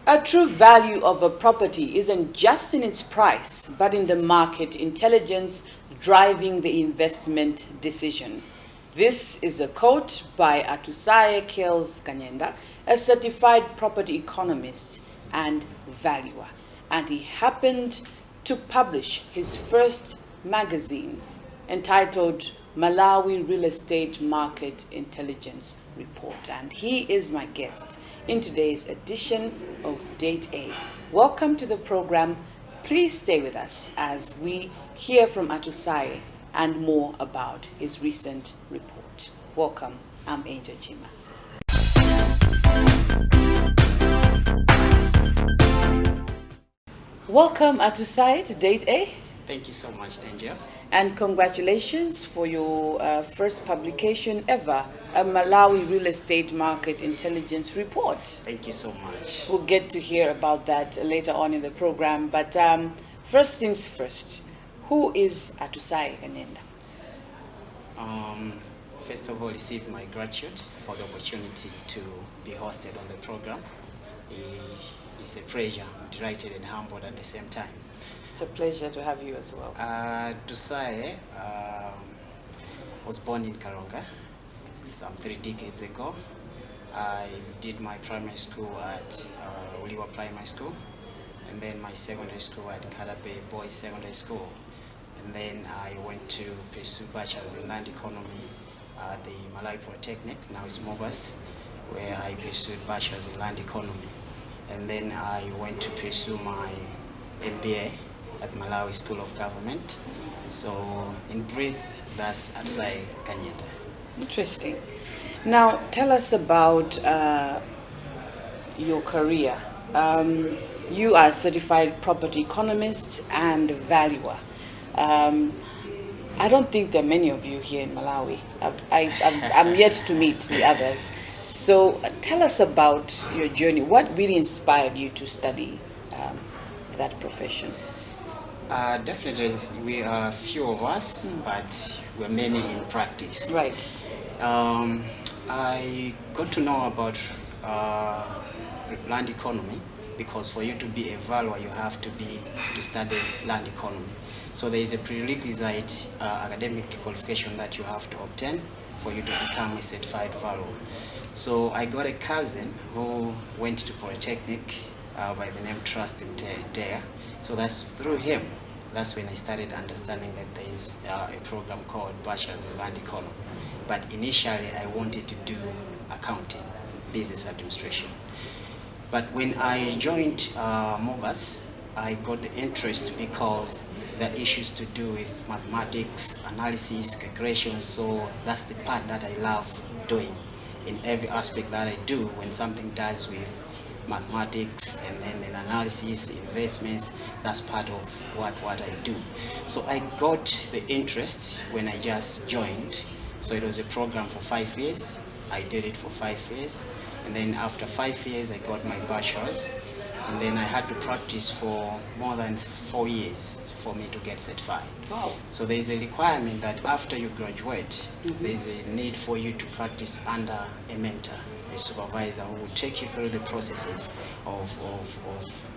A true value of a property isn't just in its price, but in the market intelligence driving the investment decision. This is a quote by Atusaye Khelz Kanyenda, a certified property economist and valuer. And he happened to publish his first magazine entitled Malawi Real Estate Market Intelligence Report. And he is my guest in today's edition of Date A. Welcome to the program. Please stay with us as we hear from Atusaye and more about his recent report. Welcome. I'm Angel Chima. Welcome, Atusaye, to Date A. Thank you so much, Angel. And congratulations for your first publication ever, a Malawi Real Estate Market Intelligence Report. Thank you so much. We'll get to hear about that later on in the program. But first things first, who is Atusaye Kanyenda? First of all, receive my gratitude for the opportunity to be hosted on the program. It's a pleasure. I'm delighted and humbled at the same time. It's a pleasure to have you as well. Atusaye was born in Karonga some 3 decades ago. I did my primary school at Uliwa Primary School, and then my secondary school at Karabe Boys Secondary School. And then I went to pursue bachelor's in land economy at the Malawi Polytechnic, now it's MOBAS, where I pursued bachelor's in land economy. And then I went to pursue my MBA at Malawi School of Government. So in brief, that's Atusaye Kanyenda. Interesting. Now tell us about your career. You are a certified property economist and valuer. I don't think there are many of you here in Malawi. I'm yet to meet the others. So tell us about your journey. What really inspired you to study that profession? Definitely, we are few of us, but we're many in practice. Right. I got to know about land economy because for you to be a valuer, you have to study land economy. So there is a prerequisite academic qualification that you have to obtain for you to become a certified valuer. So I got a cousin who went to Polytechnic by the name Trust there. So that's through him. That's when I started understanding that there is a program called Bachelor's in Land Economy. But initially I wanted to do accounting, business administration. But when I joined MOBAS, I got the interest because the issues to do with mathematics, analysis, calculations. So that's the part that I love doing in every aspect that I do. When something does with mathematics and then analysis, investments, that's part of what I do. So I got the interest when I just joined. So it was a program for 5 years. I did it for 5 years. And then after 5 years, I got my bachelor's. And then I had to practice for more than 4 years for me to get certified. Wow. So there's a requirement that after you graduate, there's a need for you to practice under a mentor, a supervisor who will take you through the processes of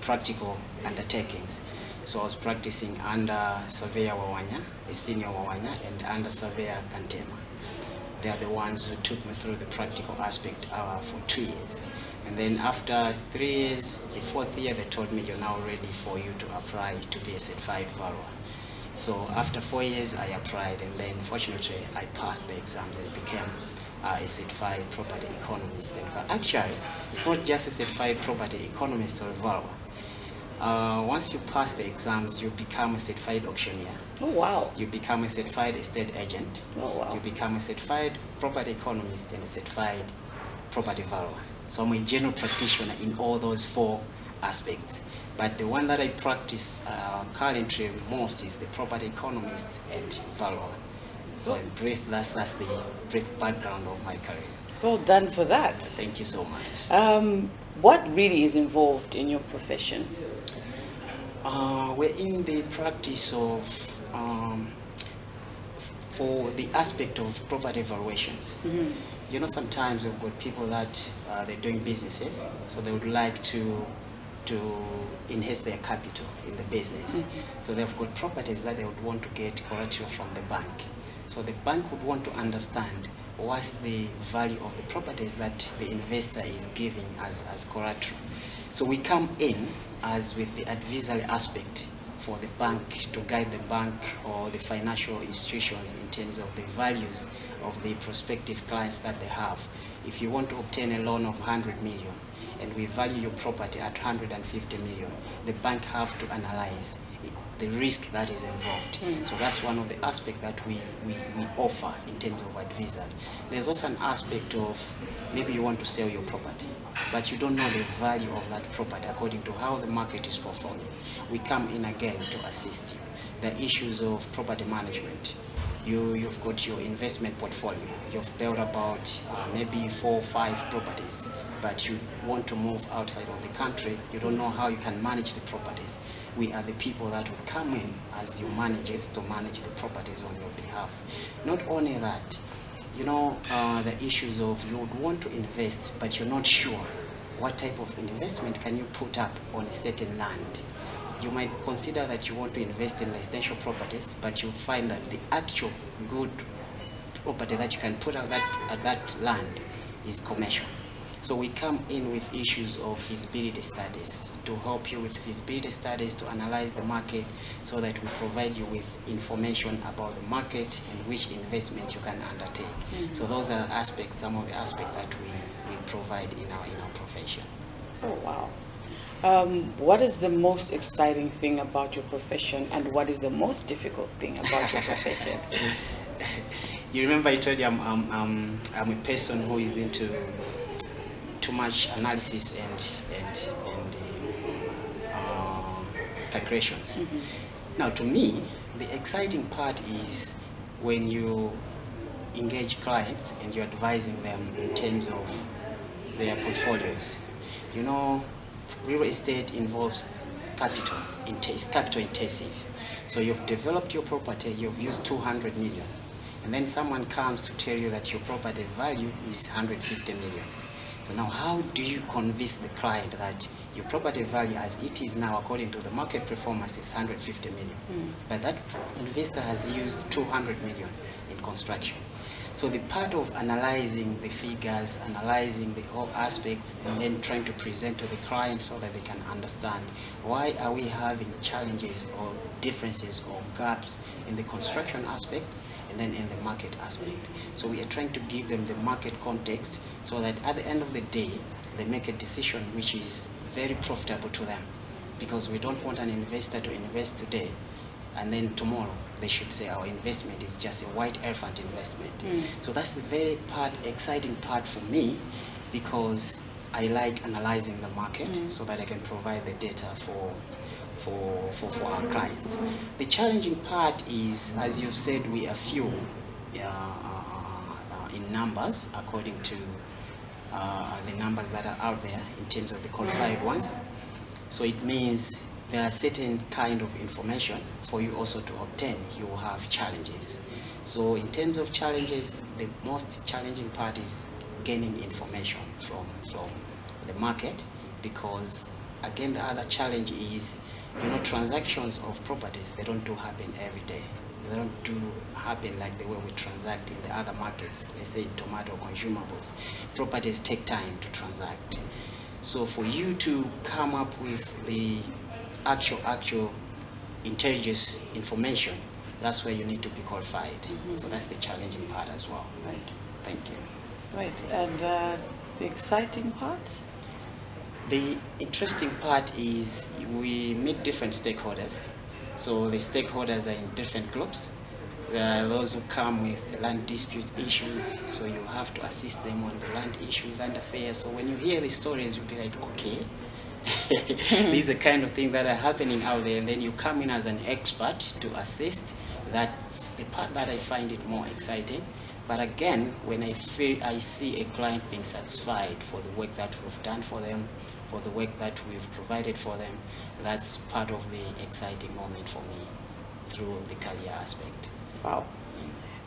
practical undertakings. So I was practicing under Surveyor Wawanya, a senior Wawanya, and under Surveyor Kantema. They are the ones who took me through the practical aspect for 2 years. And then after 3 years, the 4th year, they told me you're now ready for you to apply to be a certified valuer. So after 4 years, I applied, and then fortunately, I passed the exams and became a certified property economist. And actually, it's not just a certified property economist or valuer. Once you pass the exams, you become a certified auctioneer. Oh, wow. You become a certified estate agent. Oh, wow. You become a certified property economist and a certified property valuer. So I'm a general practitioner in all those 4 aspects. But the one that I practice currently most is the property economist and valuer. So in brief, that's the brief background of my career. Well done for that. Thank you so much. What really is involved in your profession? We're in the practice of, for the aspect of property valuations. Mm-hmm. You know, sometimes we've got people that they're doing businesses, so they would like to to enhance their capital in the business. So they've got properties that they would want to get collateral from the bank. So the bank would want to understand what's the value of the properties that the investor is giving as collateral. So we come in as with the advisory aspect for the bank to guide the bank or the financial institutions in terms of the values of the prospective clients that they have. If you want to obtain a loan of 100 million and we value your property at 150 million, the bank have to analyze the risk that is involved. So that's one of the aspects that we offer in terms of advisory. There's also an aspect of maybe you want to sell your property, but you don't know the value of that property according to how the market is performing. We come in again to assist you. The issues of property management. You've got your investment portfolio. You've built about maybe 4 or 5 properties, but you want to move outside of the country. You don't know how you can manage the properties. We are the people that will come in as your managers to manage the properties on your behalf. Not only that, you know, the issues of you would want to invest, but you're not sure what type of investment can you put up on a certain land. You might consider that you want to invest in residential properties, but you find that the actual good property that you can put out at that land is commercial. So we come in with issues of feasibility studies to help you with feasibility studies to analyze the market so that we provide you with information about the market and which investment you can undertake. So those are aspects, some of the aspects that we provide in our profession. Oh, wow. What is the most exciting thing about your profession, and what is the most difficult thing about your profession? You remember I told you I'm a person who is into too much analysis and calculations. Now, to me, the exciting part is when you engage clients and you're advising them in terms of their portfolios. You know, real estate involves capital, it's capital intensive. So you've developed your property, you've used 200 million, and then someone comes to tell you that your property value is 150 million. So now how do you convince the client that your property value as it is now according to the market performance is 150 million, but that investor has used 200 million in construction? So the part of analyzing the figures, analyzing the whole aspects, and then trying to present to the client so that they can understand why are we having challenges or differences or gaps in the construction aspect and then in the market aspect. So we are trying to give them the market context so that at the end of the day, they make a decision which is very profitable to them. Because we don't want an investor to invest today and then tomorrow they should say our investment is just a white elephant investment. So that's the very exciting part for me, because I like analyzing the market so that I can provide the data for our clients. The challenging part is, as you've said, we are few in numbers according to the numbers that are out there in terms of the qualified ones. So it means there are certain kind of information for you also to obtain. You will have challenges. So in terms of challenges, the most challenging part is gaining information from the market, because again the other challenge is, you know, transactions of properties, they don't do happen every day. They don't do happen like the way we transact in the other markets. Let's say tomato consumables. Properties take time to transact. So for you to come up with the actual intelligence information, that's where you need to be qualified. So that's the challenging part as well. Right. Thank you. Right. And the exciting part? The interesting part is we meet different stakeholders. So the stakeholders are in different groups. There are those who come with land dispute issues, so you have to assist them on the land issues, land affairs. So when you hear the stories, you'll be like, okay, these are kind of things that are happening out there, and then you come in as an expert to assist. That's the part that I find it more exciting. But again, when I see a client being satisfied for the work that we've done for them, for the work that we've provided for them, that's part of the exciting moment for me through the career aspect. Wow.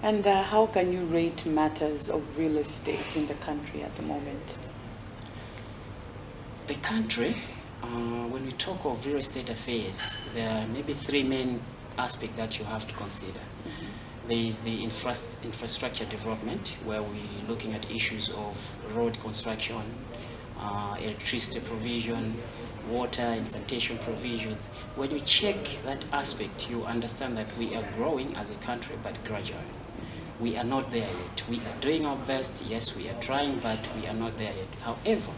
And how can you rate matters of real estate in the country at the moment? The country, When we talk of real estate affairs, there are maybe three main aspects that you have to consider. There is the infrastructure development, where we're looking at issues of road construction, electricity provision, water and sanitation provisions. When you check that aspect, you understand that we are growing as a country, but gradually. We are not there yet. We are doing our best. Yes, we are trying, but we are not there yet. However,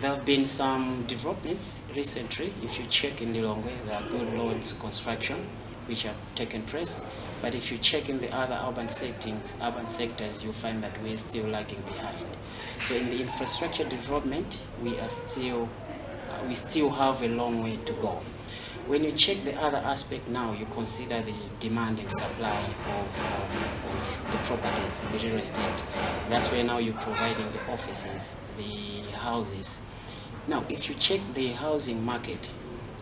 there have been some developments recently. If you check in Lilongwe, there are good roads construction which have taken place. But if you check in the other urban sectors, you find that we are still lagging behind. So in the infrastructure development, we still have a long way to go. When you check the other aspect now, you consider the demand and supply of the properties, the real estate. That's where now you're providing the offices, the houses. Now, if you check the housing market,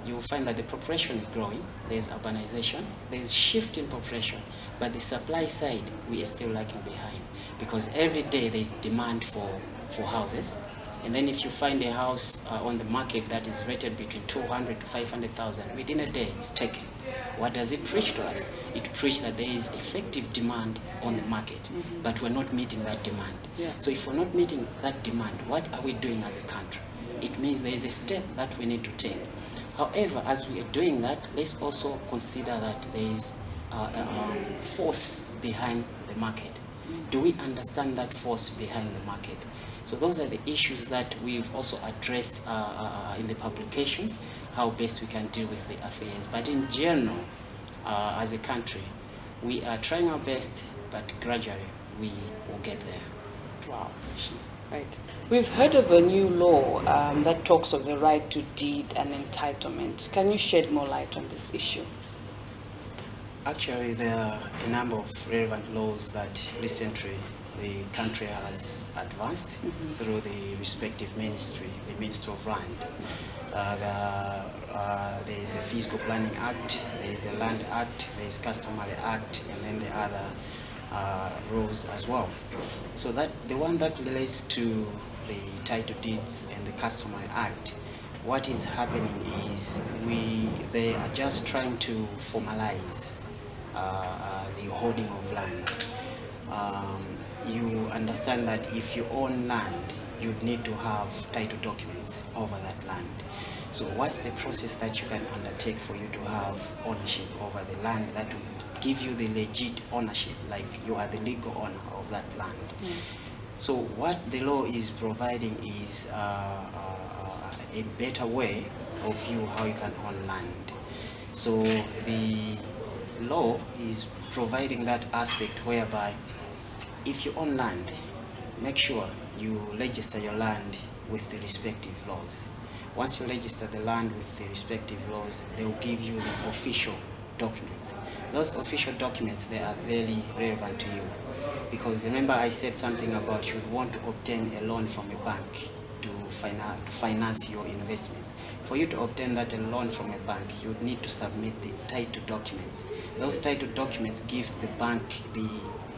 you will find that the population is growing, there's urbanization, there's shift in population, but the supply side, we are still lagging behind, because every day there's demand for houses. And then if you find a house on the market that is rated between 200 to 500,000, within a day it's taken. What does it preach to us? It preaches that there is effective demand on the market, but we're not meeting that demand. Yeah. So if we're not meeting that demand, what are we doing as a country? It means there is a step that we need to take. However, as we are doing that, let's also consider that there is a force behind the market. Do we understand that force behind the market? So those are the issues that we've also addressed in the publications, how best we can deal with the affairs. But in general, as a country, we are trying our best, but gradually we will get there. Wow. Right. We've heard of a new law that talks of the right to deed and entitlement. Can you shed more light on this issue? Actually, there are a number of relevant laws that recently the country has advanced through the respective ministry, the Ministry of Land. There is a Physical Planning Act, there is a Land Act, there is Customary Act, and then the other rules as well. So that the one that relates to the title deeds and the Customary Act, what is happening is they are just trying to formalize the holding of land. You understand that if you own land, you need to have title documents over that land. So what's the process that you can undertake for you to have ownership over the land that would give you the legit ownership, like you are the legal owner of that land? So what the law is providing is a better way of you how you can own land. So the law is providing that aspect whereby if you own land, make sure you register your land with the respective laws. Once you register the land with the respective laws, they will give you the official documents. Those official documents, they are very relevant to you, because remember I said something about you want to obtain a loan from a bank to finance your investments. For you to obtain that loan from a bank, you would need to submit the title documents. Those title documents gives the bank the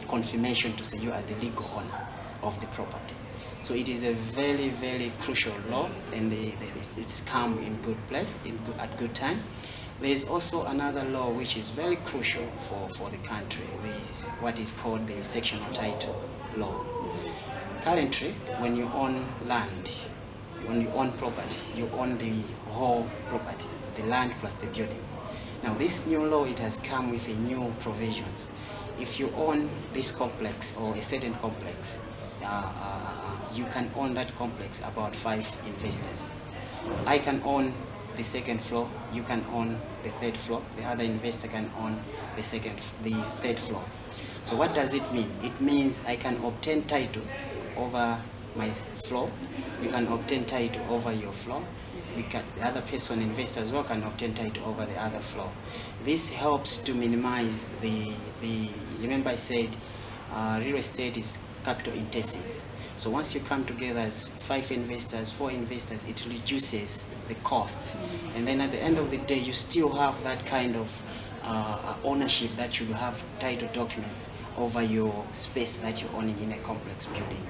confirmation to say you are the legal owner of the property. So it is a very, very crucial law, and it's come in good place, at good time. There is also another law which is very crucial for the country. There is what is called the sectional title law. Currently, when you own land, when you own property, you own the whole property, the land plus the building. Now this new law, it has come with a new provisions. If you own this complex or a certain complex, you can own that complex about 5 investors. I can own the second floor, you can own the third floor, the other investor can own the third floor. So what does it mean? It means I can obtain title over my floor, you can obtain title over your floor, the other person, investor as well, can obtain title over the other floor. This helps to minimize remember I said real estate is capital intensive. So once you come together as 5 investors, 4 investors, it reduces the cost. And then at the end of the day, you still have that kind of ownership that you have title documents over your space that you're owning in a complex building.